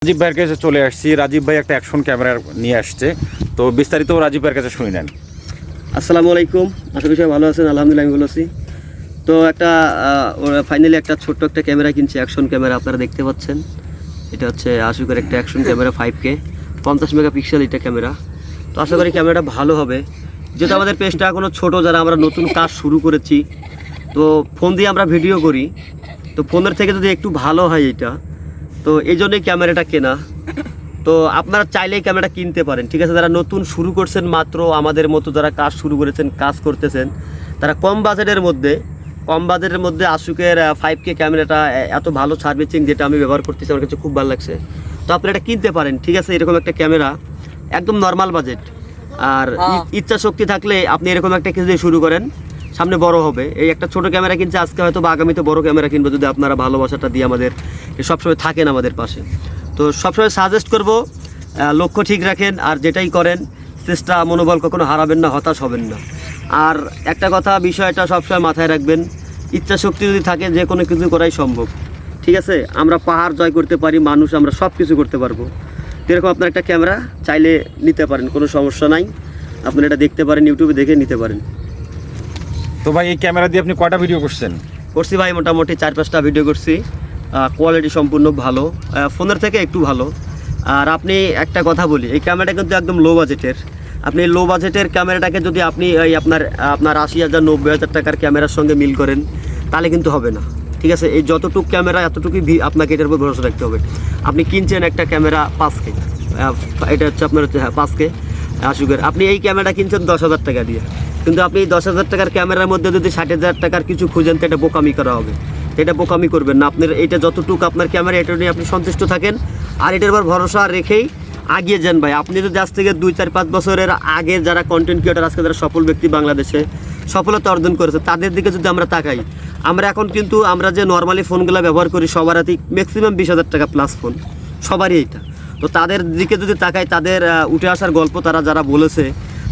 রাজীব ভাইয়ের কাছে চলে আসছি। রাজীব ভাই একটা অ্যাকশন ক্যামেরা নিয়ে আসছে, তো বিস্তারিত রাজীব ভাইয়ের কাছে শুনে নেন। আসসালামু আলাইকুম, আশা করি সবাই ভালো আছেন। আলহামদুলিল্লাহ আমি ভালো আছি। তো ফাইনালি একটা ছোট্ট একটা ক্যামেরা কিনছি, অ্যাকশন ক্যামেরা। আপনারা দেখতে পাচ্ছেন, এটা হচ্ছে আশুকের একটা অ্যাকশন ক্যামেরা 5K 50 মেগাপিক্সেল এটা ক্যামেরা। তো আশা করি ক্যামেরাটা ভালো হবে, যেহেতু আমাদের পেজটা এখনও ছোটো, যারা আমরা নতুন কাজ শুরু করেছি, তো ফোন দিয়ে আমরা ভিডিও করি, তো ফোনের থেকে যদি একটু ভালো হয় এটা, তো এই জন্যই ক্যামেরাটা কেনা। তো আপনারা চাইলেই ক্যামেরাটা কিনতে পারেন, ঠিক আছে। যারা নতুন শুরু করছেন, মাত্র আমাদের মতো যারা কাজ শুরু করেছেন, কাজ করতেছেন, তারা কম বাজেটের মধ্যে আশুকের 5K ক্যামেরাটা এত ভালো সার্ভিসিং, যেটা আমি ব্যবহার করতেছি, আমার কাছে খুব ভালো লাগছে। তো আপনারা এটা কিনতে পারেন, ঠিক আছে। এরকম একটা ক্যামেরা একদম নর্মাল বাজেট, আর ইচ্ছা শক্তি থাকলে আপনি এরকম একটা কিছু দিয়ে শুরু করেন, সামনে বড় হবে। এই একটা ছোট ক্যামেরা কিনছে আজকে, হয়তো বা আগামীতে বড় ক্যামেরা কিনবো, যদি আপনারা ভালোবাসাটা দিয়ে আমাদের সবসময় থাকেন আমাদের পাশে। তো সবসময় সাজেস্ট করব, লক্ষ্য ঠিক রাখেন, আর যেটাই করেন চেষ্টা মনোবল কখনো হারাবেন না, হতাশ হবেন না। আর একটা কথা, বিষয়টা সবসময় মাথায় রাখবেন, ইচ্ছা শক্তি যদি থাকে যে কোনো কিছু করাই সম্ভব, ঠিক আছে। আমরা পাহাড় জয় করতে পারি, মানুষ আমরা সব কিছু করতে পারবো। এরকম আপনার একটা ক্যামেরা চাইলে নিতে পারেন, কোনো সমস্যা নাই। আপনারা এটা দেখতে পারেন, ইউটিউবে দেখে নিতে পারেন। তো ভাই, এই ক্যামেরা দিয়ে আপনি কয়টা ভিডিও করছি ভাই, মোটামুটি 4-5টা ভিডিও করছি। কোয়ালিটি সম্পূর্ণ ভালো, ফোনের থেকে একটু ভালো। আর আপনি একটা কথা বলি, এই ক্যামেরাটা কিন্তু একদম লো বাজেটের। আপনি লো বাজেটের ক্যামেরাটাকে যদি আপনি এই আপনার 80,000 90,000 টাকার ক্যামেরার সঙ্গে মিল করেন, তাহলে কিন্তু হবে না, ঠিক আছে। এই যতটুকু ক্যামেরা এতটুকুই আপনাকে এটার উপর ভরসা রাখতে হবে। আপনি কিনছেন একটা ক্যামেরা 5K, এটা হচ্ছে আপনার 5K আশুকের। আপনি এই ক্যামেরাটা কিনছেন 10,000 টাকা দিয়ে, কিন্তু আপনি 10,000 টাকার ক্যামেরার মধ্যে যদি 60,000 টাকার কিছু খুঁজেন, তো এটা বোকামি করা হবে। এটা বোকামি করবেন না। আপনার এটা যতটুকু আপনার ক্যামেরা, এটা নিয়ে আপনি সন্তুষ্ট থাকেন, আর এটার উপর ভরসা রেখেই আগিয়ে যান ভাই। আপনি যদি আজ থেকে 2-4-5 বছরের আগে যারা কন্টেন্ট ক্রিয়েটার, আজকে যারা সফল ব্যক্তি বাংলাদেশে সফলতা অর্জন করেছে, তাদের দিকে যদি আমরা তাকাই, আমরা এখন কিন্তু আমরা যে নর্মালি ফোনগুলো ব্যবহার করি, সবার হাতেই ম্যাক্সিমাম 20,000 টাকা প্লাস ফোন, সবারই এইটা। তো তাদের দিকে যদি তাকাই, তাদের উঠে আসার গল্প তারা যারা বলেছে,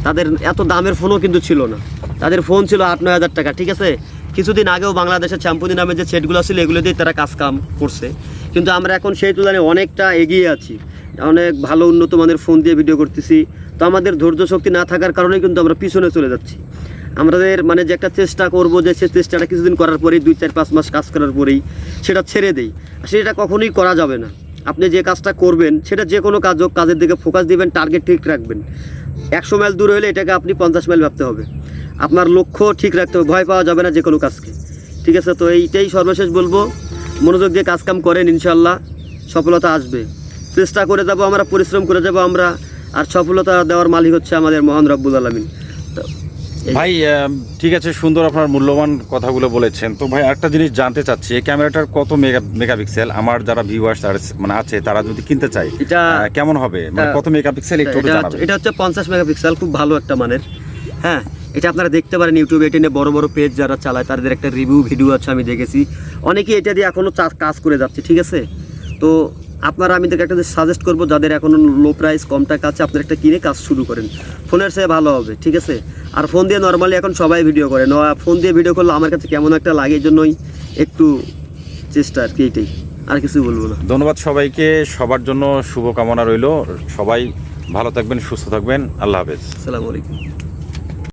তাদের এত দামের ফোনও কিন্তু ছিল না, তাদের ফোন ছিল 8-9 হাজার টাকা, ঠিক আছে। কিছুদিন আগেও বাংলাদেশের চ্যাম্পুনি নামে যে সেটগুলো ছিল, এগুলো দিয়ে তারা কাজ কাম করছে, কিন্তু আমরা এখন সেই তুলনায় অনেকটা এগিয়ে আছি, অনেক ভালো উন্নত মানের ফোন দিয়ে ভিডিও করতেছি। তো আমাদের ধৈর্য শক্তি না থাকার কারণে কিন্তু আমরা পিছনে চলে যাচ্ছি। আমাদের মানে যে একটা চেষ্টা করব, যে সে চেষ্টাটা কিছুদিন করার পরেই 2-4-5 মাস কাজ করার পরেই সেটা ছেড়ে দেই, সেটা কখনোই করা যাবে না। আপনি যে কাজটা করবেন, সেটা যে কোনো কাজ হোক, কাজের দিকে ফোকাস দিবেন, টার্গেট ঠিক রাখবেন। 100 মাইল দূর হলে এটাকে আপনি 50 মাইল ভাবতে হবে। আপনার লক্ষ্য ঠিক রাখতে হবে, ভয় পাওয়া যাবে না যে কোনো কাজকে, ঠিক আছে। তো এইটাই সর্বশেষ বলবো, মনোযোগ দিয়ে কাজকাম করেন, ইনশাল্লাহ সফলতা আসবে। চেষ্টা করে যাব আমরা, পরিশ্রম করে যাব আমরা, আর সফলতা দেওয়ার মালিক হচ্ছে আমাদের মহান রব্বুল আলামিন। তো ভাই, ঠিক আছে, সুন্দর আপনার মূল্যবান কথাগুলো বলেছেন। তো ভাই, একটা জিনিস জানতে চাচ্ছি, এই ক্যামেরাটার কত মেগাপিক্সেল? আমার যারা ভিউয়ার্স মানে আছে, তারা যদি কিনতে চায়, এটা কেমন হবে, মানে কত মেগাপিক্সেল একটু জানাবেন। এটা হচ্ছে 50 মেগাপিক্সেল, খুব ভালো একটা মানের। হ্যাঁ, এটা আপনারা দেখতে পারেন ইউটিউবে, এটা নিয়ে বড় বড় পেজ যারা চালায়, তাদের একটা রিভিউ ভিডিও আছে, আমি দেখেছি। অনেকেই এটা দিয়ে এখনও কাজ করে যাচ্ছে, ঠিক আছে। তো আপনারা, আমি একটা সাজেস্ট করবো, যাদের এখনও লো প্রাইস কম টাকা আছে, আপনারা একটা কিনে কাজ শুরু করেন, ফোনের চেয়ে ভালো হবে, ঠিক আছে। আর ফোন দিয়ে নর্মালি এখন সবাই ভিডিও করে, ফোন দিয়ে ভিডিও করলে আমার কাছে কেমন একটা লাগে, এই জন্যই একটু চেষ্টা, আর কি, এইটাই, আর কিছু বলবো না। ধন্যবাদ সবাইকে, সবার জন্য শুভকামনা রইল। সবাই ভালো থাকবেন, সুস্থ থাকবেন, আল্লাহ হাফেজ। আসসালামু আলাইকুম।